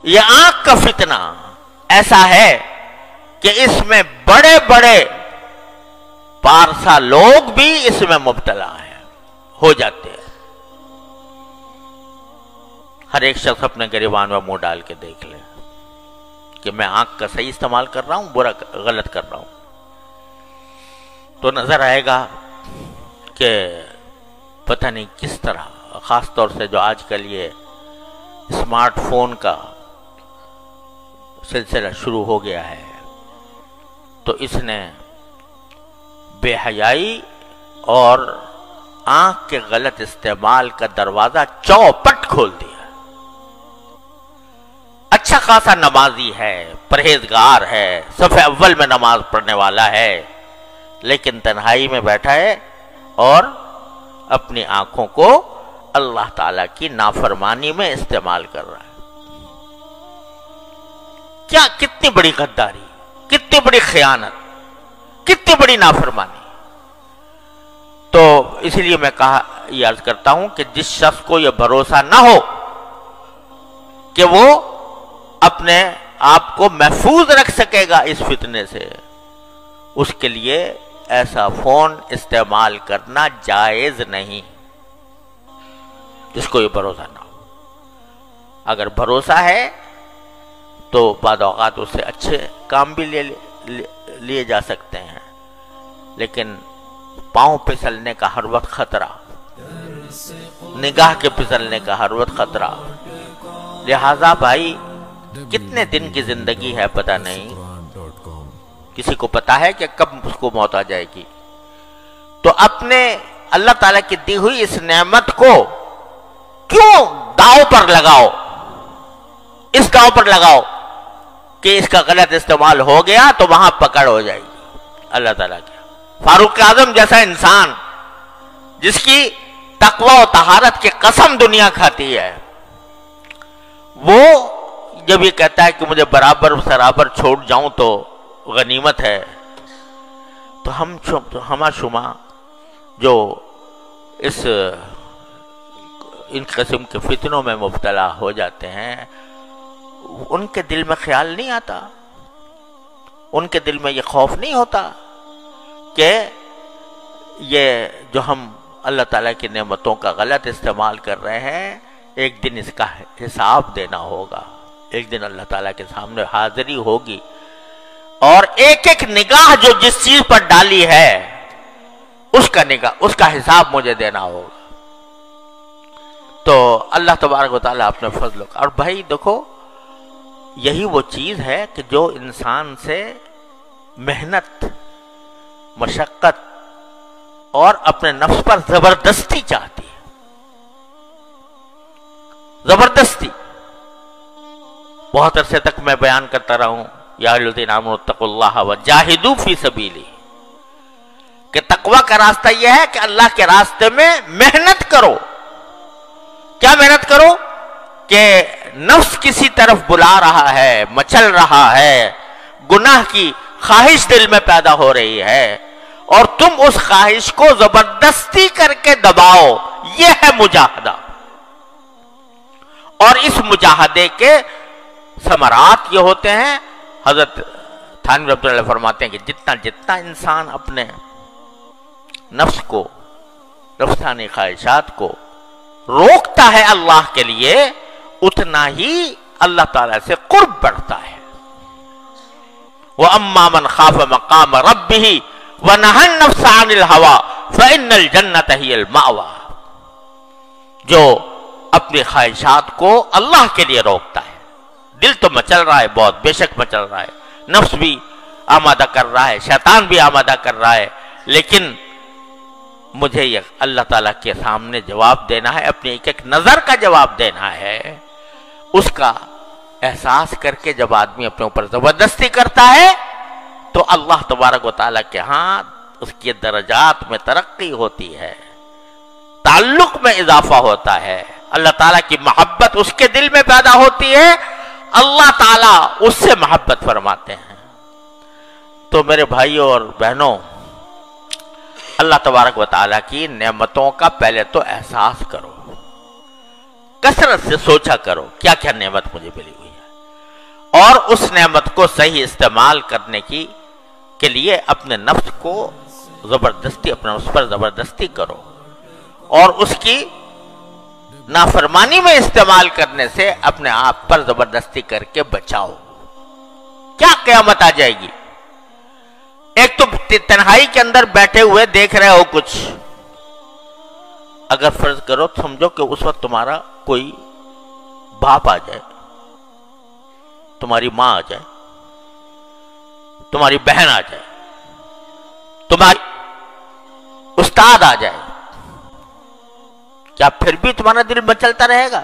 یہ آنکھ کا فتنہ ایسا ہے کہ اس میں بڑے بڑے پارسا لوگ بھی اس میں مبتلا ہیں، ہو جاتے ہیں۔ ہر ایک شخص اپنے گریبان میں منہ ڈال کے دیکھ لے کہ میں آنکھ کا صحیح استعمال کر رہا ہوں، برا غلط کر رہا ہوں، تو نظر آئے گا کہ پتہ نہیں کس طرح، خاص طور سے جو آج کل یہ اسمارٹ فون کا سلسلہ شروع ہو گیا ہے، تو اس نے بے حیائی اور آنکھ کے غلط استعمال کا دروازہ چوپٹ کھول دیا۔ اچھا خاصا نمازی ہے، پرہیزگار ہے، صف اول میں نماز پڑھنے والا ہے، لیکن تنہائی میں بیٹھا ہے اور اپنی آنکھوں کو اللہ تعالیٰ کی نافرمانی میں استعمال کر رہا ہے۔ کیا کتنی بڑی غداری، کتنی بڑی خیانت، کتنی بڑی نافرمانی۔ تو اسی لیے میں یہ عرض کرتا ہوں کہ جس شخص کو یہ بھروسہ نہ ہو کہ وہ اپنے آپ کو محفوظ رکھ سکے گا اس فتنے سے، اس کے لیے ایسا فون استعمال کرنا جائز نہیں، جس کو یہ بھروسہ نہ ہو۔ اگر بھروسہ ہے تو بعض اوقات اس سے اچھے کام بھی لیے جا سکتے ہیں، لیکن پاؤں پھسلنے کا ہر وقت خطرہ، نگاہ کے پھسلنے کا ہر وقت خطرہ۔ لہذا بھائی کتنے دن کی زندگی ہے پتہ نہیں، کسی کو پتا ہے کہ کب اس کو موت آ جائے گی، تو اپنے اللہ تعالیٰ کی دی ہوئی اس نعمت کو کیوں داؤ پر لگاؤ، اس داؤ پر لگاؤ کہ اس کا غلط استعمال ہو گیا تو وہاں پکڑ ہو جائے گی اللہ تعالیٰ کی۔ فاروق اعظم جیسا انسان جس کی تقوی و طہارت کی قسم دنیا کھاتی ہے، وہ جب یہ کہتا ہے کہ مجھے برابر سرابر چھوڑ جاؤں تو غنیمت ہے، تو ہما شما جو ان قسم کے فتنوں میں مبتلا ہو جاتے ہیں، ان کے دل میں خیال نہیں آتا، ان کے دل میں یہ خوف نہیں ہوتا کہ یہ جو ہم اللہ تعالیٰ کی نعمتوں کا غلط استعمال کر رہے ہیں، ایک دن اس کا حساب دینا ہوگا، ایک دن اللہ تعالیٰ کے سامنے حاضری ہوگی، اور ایک ایک نگاہ جو جس چیز پر ڈالی ہے اس کا حساب مجھے دینا ہوگا۔ تو اللہ تبارک و تعالیٰ اپنے فضل اور بھائی دیکھو، یہی وہ چیز ہے کہ جو انسان سے محنت، مشقت اور اپنے نفس پر زبردستی چاہتی ہے، زبردستی۔ بہت عرصے تک میں بیان کرتا رہا ہوں، یا ایھا الذین آمنوا اتقوا اللہ وجاہدوا فی سبیلہ، کہ تقوی کا راستہ یہ ہے کہ اللہ کے راستے میں محنت کرو۔ کیا محنت کرو؟ کہ نفس کسی طرف بلا رہا ہے، مچل رہا ہے، گناہ کی خواہش دل میں پیدا ہو رہی ہے، اور تم اس خواہش کو زبردستی کر کے دباؤ، یہ ہے مجاہدہ۔ اور اس مجاہدے کے ثمرات یہ ہوتے ہیں، حضرت تھانوی رحمۃ اللہ فرماتے ہیں کہ جتنا انسان اپنے نفس کو، نفسانی خواہشات کو روکتا ہے اللہ کے لیے، اتنا ہی اللہ تعالیٰ سے قرب بڑھتا ہے۔ وَأَمَّا مَنْ خَافَ مَقَامَ رَبِّهِ وَنَهَى النَّفْسَ عَنِ الْهَوَىٰ فَإِنَّ الْجَنَّةَ هِيَ الْمَأْوَىٰ، جو اپنی خواہشات کو اللہ کے لیے روکتا ہے، دل تو مچل رہا ہے، بہت بے شک مچل رہا ہے، نفس بھی آمادہ کر رہا ہے، شیطان بھی آمادہ کر رہا ہے، لیکن مجھے یہ اللہ تعالیٰ کے سامنے جواب دینا ہے، اپنی ایک ایک نظر کا جواب دینا ہے۔ اس کا احساس کر کے جب آدمی اپنے اوپر زبردستی کرتا ہے تو اللہ تبارک و تعالیٰ کے ہاں اس کے درجات میں ترقی ہوتی ہے، تعلق میں اضافہ ہوتا ہے، اللہ تعالیٰ کی محبت اس کے دل میں پیدا ہوتی ہے، اللہ تعالیٰ اس سے محبت فرماتے ہیں۔ تو میرے بھائیوں اور بہنوں، اللہ تبارک و تعالیٰ کی نعمتوں کا پہلے تو احساس کرو، کثرت سے سوچا کرو کیا کیا نعمت مجھے ملی ہوئی ہے۔ اور اس نعمت کو صحیح استعمال کرنے کے لیے اپنے نفس کو زبردستی، اپنے نفس پر زبردستی کرو، اور اس کی نافرمانی میں استعمال کرنے سے اپنے آپ پر زبردستی کر کے بچاؤ۔ کیا قیامت آ جائے گی؟ ایک تو تنہائی کے اندر بیٹھے ہوئے دیکھ رہے ہو کچھ، اگر فرض کرو سمجھو کہ اس وقت تمہارا کوئی باپ آ جائے، تمہاری ماں آ جائے، تمہاری بہن آ جائے، تمہاری استاد آ جائے، کیا پھر بھی تمہارا دل مچلتا رہے گا؟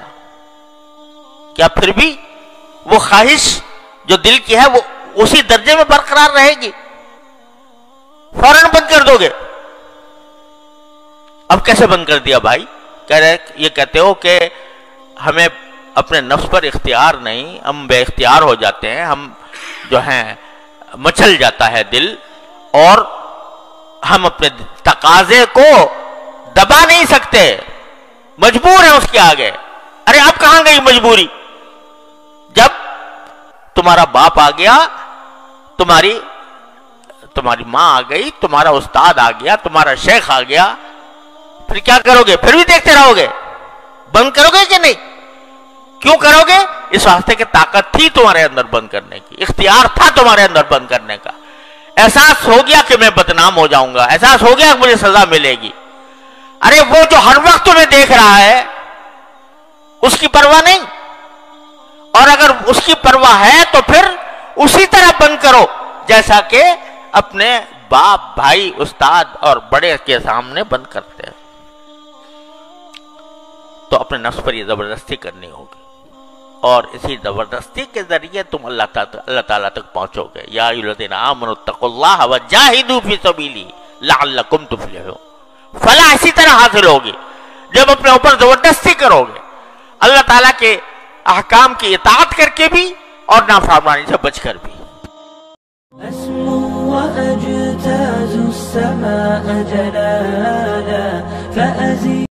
کیا پھر بھی وہ خواہش جو دل کی ہے وہ اسی درجے میں برقرار رہے گی؟ فوراً بند کر دو گے۔ اب کیسے بند کر دیا بھائی؟ یہ کہتے ہو کہ ہمیں اپنے نفس پر اختیار نہیں، ہم بے اختیار ہو جاتے ہیں، ہم جو ہیں مچل جاتا ہے دل، اور ہم اپنے تقاضے کو دبا نہیں سکتے، مجبور ہیں اس کے آگے۔ ارے اب کہاں گئی مجبوری؟ جب تمہارا باپ آ گیا، تمہاری ماں آ گئی، تمہارا استاد آ گیا، تمہارا شیخ آ گیا، پھر کیا کرو گے؟ پھر بھی دیکھتے رہو گے؟ بند کرو گے کہ نہیں؟ کیوں کرو گے؟ اس واسطے کہ طاقت تھی تمہارے اندر بند کرنے کی، اختیار تھا تمہارے اندر بند کرنے کا، احساس ہو گیا کہ میں بدنام ہو جاؤں گا، احساس ہو گیا کہ مجھے سزا ملے گی۔ ارے وہ جو ہر وقت تمہیں دیکھ رہا ہے اس کی پرواہ نہیں، اور اگر اس کی پرواہ ہے تو پھر اسی طرح بند کرو جیسا کہ اپنے باپ، بھائی، استاد اور بڑے کے سامنے بند کرتے ہیں۔ تو اپنے نفس پر یہ زبردستی کرنی ہوگی، اور اسی زبردستی کے ذریعے تم اللہ تعالیٰ تک پہنچو گے۔ یا ایھا الذین آمنوا اتقوا اللہ وجاہدوا فی سبیلہ لعلکم تفلحون۔ فلاح اسی طرح حاصل ہوگی جب اپنے اوپر زبردستی کرو گے، اللہ تعالیٰ کے احکام کی اطاعت کر کے بھی اور نافرمانی سے بچ کر بھی۔ أسمو وأجتاز السماء جلالا فأزيد